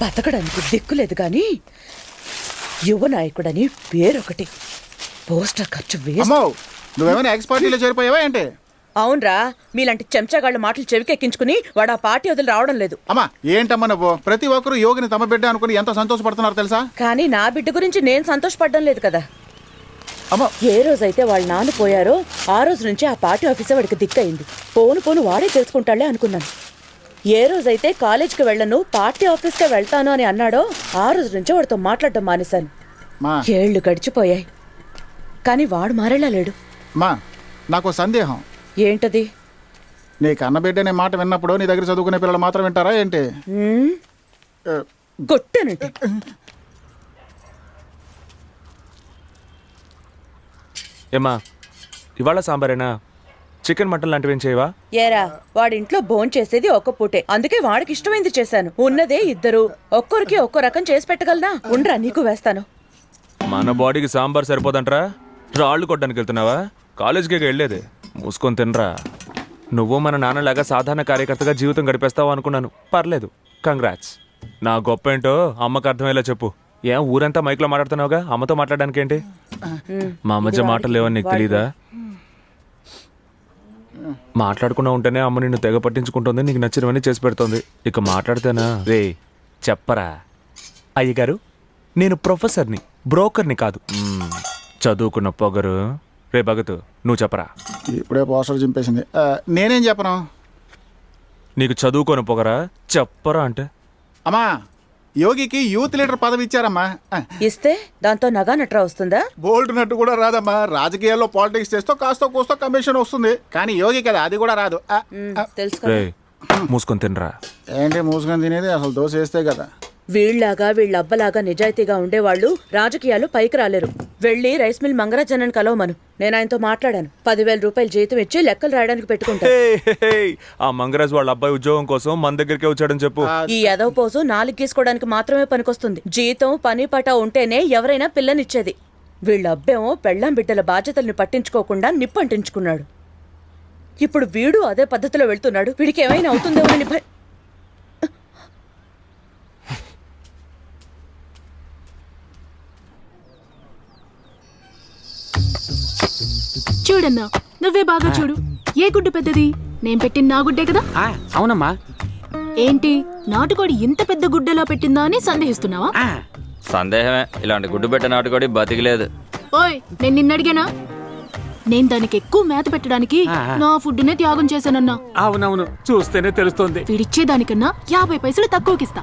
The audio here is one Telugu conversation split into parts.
బతకడానికి దిక్కులేదు గాని యువ నాయకుడని పేరొకటి. పోస్టర్ ఖర్చు వేస్ట్. నువ్వేమైనా ఎక్స్ పార్టీలో చేరిపోయావా ఏంటి? అవునరా, మీలాంటి చెంచాగాళ్ళ మాటలు చెవికెక్కించుకుని వాడు ఆ పార్టీ వదిలి రావడం లేదు. అమ్మా ఏంటమ్మా నువ్వు? ప్రతి ఒక్కరు యోగిని తమ బిడ్డ అనుకుని ఎంత సంతోషపడుతున్నారు తెలుసా? కానీ నా బిడ్డ గురించి నేను సంతోషపడడం లేదు కదా. అమ్మా ఏ రోజైతే వాళ్ళ నాన్న పోయారో ఆ రోజు నుంచి ఆ పార్టీ ఆఫీసే వాడికి దిక్కయింది. పోను పోను వాడే తెలుసుకుంటాళ్లే అనుకున్నాను. ఏ రోజైతే కాలేజీకి వెళ్ళను పార్టీ ఆఫీస్కే వెళ్తాను అని అన్నాడో ఆ రోజు నుంచే వాడితో మాట్లాడటం మానేశాను. ఏళ్లు గడిచిపోయాయి కానీ వాడు మారేలా లేడు. మా నాకు సందేహం. ఏంటది? నీ కన్నబిడ్డ అనే మాట విన్నప్పుడు నీ దగ్గర చదువుకునే పిల్లలు మాత్రం వింటారా ఏంటి? కొట్టనంటే ఏమా ఇవాళ సాంబారేనా? చికెన్ మటన్ లాంటివి ఏం చేయవా? ఏరా, వాడింట్లో భోంచేసేది ఒక్క పూటే, అందుకే వాడికి ఇష్టమైంది చేశాను. ఉన్నదే ఇద్దరు, ఒక్కొరికి ఒక్కో రకం చేసి పెట్టగలనా? ఉండ్రా నీకు వేస్తాను. మన బాడీకి సాంబార్ సరిపోదంటరా? రాళ్ళు కొట్టడానికి వెళ్తున్నావా? కాలేజీకి వెళ్ళేది. మూసుకొని తినరా. నువ్వు మన నాన్నలాగా సాధారణ కార్యకర్తగా జీవితం గడిపేస్తావు అనుకున్నాను. పర్లేదు, కంగ్రాట్స్. నా గొప్ప ఏంటో అమ్మకు అర్థమయ్యేలా చెప్పు. ఏం ఊరంతా మైక్లో మాట్లాడుతున్నావుగా, అమ్మతో మాట్లాడడానికి ఏంటి? మా మధ్య మాటలు లేవని నీకు తెలీదా? మాట్లాడకుండా ఉంటేనే అమ్మ నిన్ను తెగ పట్టించుకుంటుంది, నీకు నచ్చినవన్నీ చేసి పెడుతుంది. ఇక మాట్లాడితేనా? రే చెప్పరా. అయ్యగారు, నేను ప్రొఫెసర్ని, బ్రోకర్ని కాదు. చదువుకున్న పొగరు. రే భగతు, నువ్వు చెప్పరా. ఇప్పుడే పోస్టర్ చింపేసింది. నేనేం చెప్పను? నీకు చదువుకొని పొగరా? చెప్పరా అంటే. అమ్మా యోగికి యూత్ లీడర్ పదవి ఇచ్చారమ్మా. ఇస్తే దాంతో నగా నట్రా వస్తుందా? బోల్డ్ నట్టు కూడా రాదమ్మా. రాజకీయాల్లో పాలిటిక్స్ చేస్తూ కాస్త కూస్తో కమిషన్ వస్తుంది. కానీ యోగి కదా, అది కూడా రాదు. తెలుసు. రే మూసుకొని తినరా. ఏంటి మూసుకొని తినేది? అసలు దోశ వేస్తే కదా. వీళ్ళలాగా వీళ్ళబ్బలాగా నిజాయితీగా ఉండేవాళ్ళు రాజకీయాలు పైకి రాలేరు. వెళ్ళి రైస్ మిల్ మంగరాజన్నని కలవమను. నేను ఆయనతో మాట్లాడాను. 10,000 రూపాయలు జీతం ఇచ్చి లెక్కలు రాయడానికి పెట్టుకుంటాను. ఆ మంగరాజ్ వాళ్ళ అబ్బాయి ఉద్యోగం కోసం మన దగ్గరికి వచ్చాడని చెప్పు. ఈ ఎదవ పోసు 4 గీసుకోవడానికి మాత్రమే పనికొస్తుంది. జీతం పని పట ఉంటేనే ఎవరైనా పిల్లనిచ్చేది. వీళ్ళ అబ్బేమో పెళ్ళాం బిడ్డల బాధ్యతల్ని పట్టించుకోకుండా నిప్పంటించుకున్నాడు. ఇప్పుడు వీడు అదే పద్ధతిలో వెళ్తున్నాడు. వీడికి ఏమైనా అవుతుందేమోనని చూడన్నా, నువ్వే బాగా చూడు. ఏ గుడ్డు పెద్దది? నేను పెట్టిన నా గుడ్డే కదా? అవునమ్మా. ఏంటి నాటుకోడి ఇంత పెద్ద గుడ్డలా పెట్టిందా అని సందేహిస్తున్నావా? సందేహమే. ఇలాంటి గుడ్డు పెట్టే నాటుకోడి బతికిలేదు. ఓయ్, నేను నిన్నడిగానా? నేను దానికి ఎక్కువ మేత పెట్టడానికి నా ఫుడ్ నే త్యాగం చేశానన్నా. అవునవును, చూస్తేనే తెలుస్తోంది. వీడిచ్చేదానికన్నా 50 పైసలు తక్కువకిస్తా.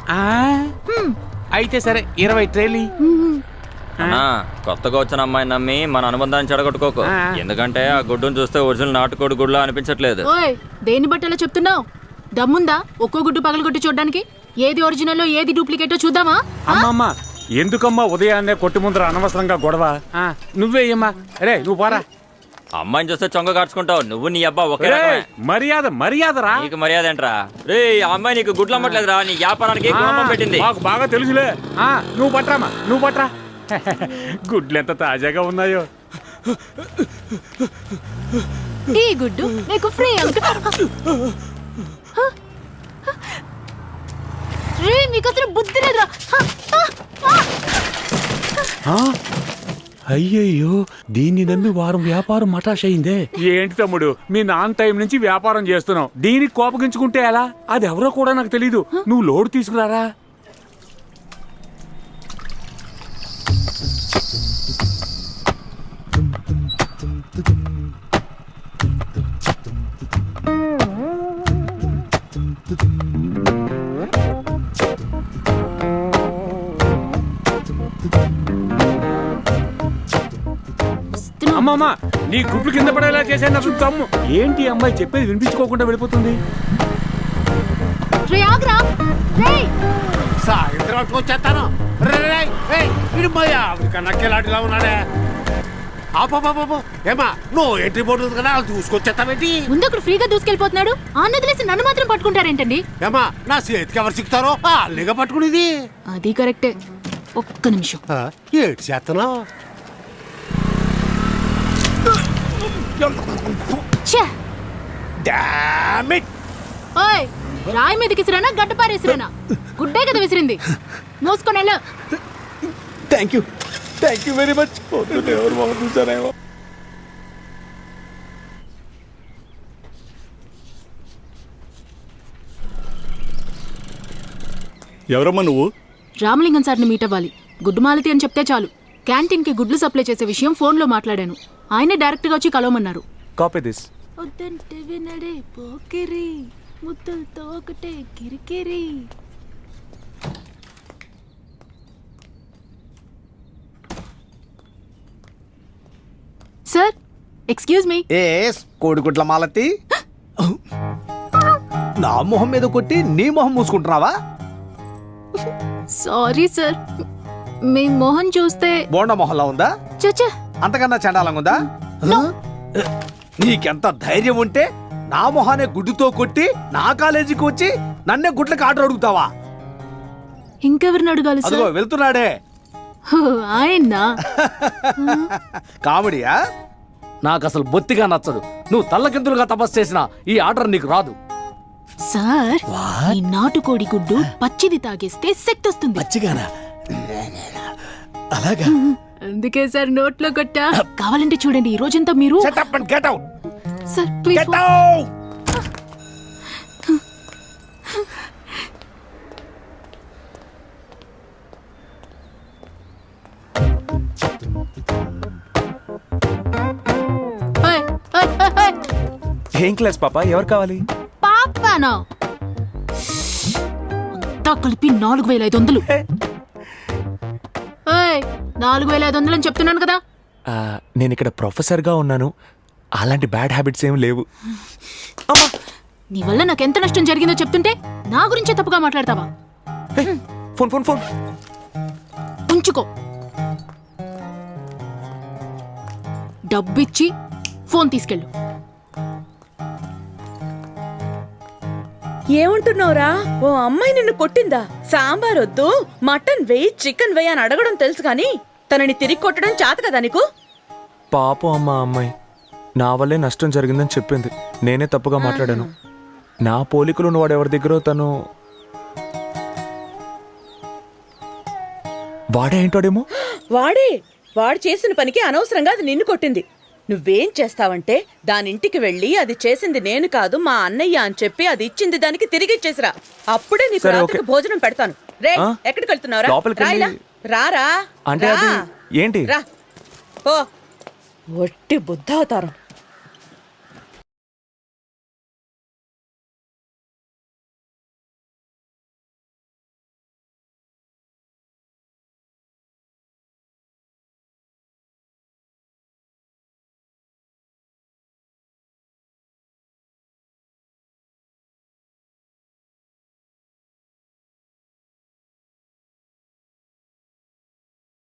అయితే సరే, 20 ట్రేలు. అన్నా, కొత్తగా వచ్చిన అమ్మాయిని నమ్మి మన అనుబంధాన్ని చెడగొట్టుకోకు. ఎందుకంటే ఆ గుడ్డును చూస్తే ఒరిజినల్ నాటుకోడి గుడ్లా అనిపించట్లేదు. ఓయ్, దేని బట్టలో చెప్తున్నావు? దమ్ముందా ఒక్కో గుడ్డు పగలగొట్టి చూడడానికి? ఏది ఒరిజినల్లో ఏది డూప్లికేటో చూద్దామా? అమ్మమ్మా, ఎందుకమ్మా ఉదయాన్నే కొట్టి ముందర అనవసరంగా గొడవ? నువ్వేయమ్మా. రే నువ్వు పోరా. అమ్మాయిని చూస్తే చొంగ కార్చుకుంటావు. నువ్వు నీ అబ్బా ఒకే రకమే. మర్యాదరా. నీకు మర్యాద ఏంట్రా? రే ఆ అమ్మాయి నీకు గుడ్లు అమ్మట్లేదురా. నీ వ్యాపారానికి గుణం పెట్టింది. మాకు బాగా తెలుసులే. నువ్వు పట్రామా, నువ్వు పట్రా. గుడ్లు ఎంత తాజాగా ఉన్నాయో. ఈ గుడ్డు నీకు ఫ్రీ రే, మీకు అసలు బుద్ధి లేదురా. అయ్యయ్యో, దీన్ని నమ్మి వారం వ్యాపారం మటాష్ అయిందే. ఏంటి తమ్ముడు, మీ నాన్న టైం నుంచి వ్యాపారం చేస్తున్నావు, దీనికి కోపగించుకుంటే ఎలా? అది ఎవరో కూడా నాకు తెలీదు. నువ్వు లోడ్ తీసుకురారా. అమ్మమ్మా, నీ గుడ్లు కింద పడేలా చేశాను నాకు తమ్ము. ఏంటి అమ్మాయి చెప్పేది వినిపించుకోకుండా వెళ్ళిపోతుంది? సాయంత్రం వచ్చేస్తాను. నక్కేలాంటిలా ఉన్నాడే. ఏమా నువ్వు ఎంట్రీ బోర్డు కదా, చూసుకొచ్చేస్తావేంటి? ముందు అక్కడ ఫ్రీగా దూసుకెళ్ళిపోతున్నాడు. ఆన్నదిలేసి నన్ను మాత్రం పట్టుకుంటారేంటండి? ఏమా నా చేతికి ఎవరు సిక్తారో అల్లిగా పట్టుకునేది. అది కరెక్టే. ఒక్క నిమిషం. ఏడు చేస్తున్నావు? ఓయ్, రాయి మీదకి సిరానా గడ్డ పారేసిరానా? గుడ్డే కదా కదా విసిరింది. మోసుకొని వెళ్ళు. Thank you very much. ఎవరు బాగా చూసారేమో. ఎవరమ్మా నువ్వు? రామలింగం సార్ని మీట్ అవ్వాలి. గుడ్డు మాలతి అని చెప్తే చాలు. క్యాంటీన్కి గుడ్లు సప్లై చేసే విషయం ఫోన్లో మాట్లాడాను. ఆయనే డైరెక్ట్గా వచ్చి కలవమన్నారు. Copy this. వద్దంటే వినడే పోకిరి, ముద్దులతో ఒకటే కిరికిరి. Sir, excuse me. కోడిగుడ్ల మాలతి, నా మొహం మీద కొట్టి నీ మొహం మూసుకుంటున్నావా? సారీ సార్, మీ మొహం చూస్తే బోండా మొహంలా ఉందా? చచ్చా. అంతకన్నా చండాలంగా ఉందా? నీకెంత ధైర్యం ఉంటే నా మొహానే గుడ్డుతో కొట్టి నా కాలేజీకి వచ్చి నన్నే గుడ్లకి ఆర్డర్ అడుగుతావా? ఇంకెవరిని అడగాలి అదిగో సార్? వెళ్తున్నాడే. ఆయన్నా? కామెడీయా? నాకు అసలు బొత్తిగా నచ్చదు. నువ్వు తల్లకిందులుగా తపస్సు చేసినా ఈ ఆర్డర్ నీకు రాదు. సార్, ఈ నాటుకోడి గుడ్డు పచ్చిది తాగేస్తే శక్తి వస్తుంది. పచ్చిగానా? అలాగా? అందుకే సార్ నోట్లో కొట్టా. కావాలంటే చూడండి, ఈ రోజంతా మీరు. Shut up and get out. Sir please. Get out. ఓయ్, ఓయ్, ఓయ్, ఓయ్. ఏం క్లాస్ పాప? ఎవరు కావాలి? పాపానా? అంతా కలిపి 4500. 4500 అని చెప్తున్నాను కదా. నేను ఇక్కడ ప్రొఫెసర్గా ఉన్నాను. అలాంటి బ్యాడ్ హ్యాబిట్స్ ఏం లేవు. నీ వల్ల నాకు ఎంత నష్టం జరిగిందో చెప్తుంటే నా గురించే తప్పుగా మాట్లాడతావా? Phone phone phone. ఉంచుకో. డబ్బిచ్చి ఫోన్ తీసుకెళ్ళు. ఏమంటున్నావురా? ఓ అమ్మాయి నిన్ను కొట్టిందా? సాంబార్ వద్దు, మటన్ వేయి, చికెన్ వేయి అని అడగడం తెలుసు కానీ తనని తిరిగి కొట్టడం చేత కదా నీకు? పాపం అమ్మాయి నా వల్లే నష్టం జరిగిందని చెప్పింది. నేనే తప్పుగా మాట్లాడాను. నా పోలికలు వాడు ఎవరి దగ్గర తను వాడే ఏంటోడేమో. వాడు చేసిన పనికి అనవసరంగా అది నిన్ను కొట్టింది. నువ్వేం చేస్తావంటే దానింటికి వెళ్ళి అది చేసింది నేను కాదు మా అన్నయ్య అని చెప్పి అది ఇచ్చింది దానికి తిరిగి ఇచ్చేసిరా. అప్పుడే నీకు సరే, రాత్రికి ఓకే. భోజనం పెడతాను. రే, ఆ? ఎక్కడికి వెళ్తున్నావురా? లోపలికి వెళ్ళి- రా ఇలా. రారా. అంటే రా. అది ఏంటి? రా. ఓ ఒట్టి బుద్ధావతారం.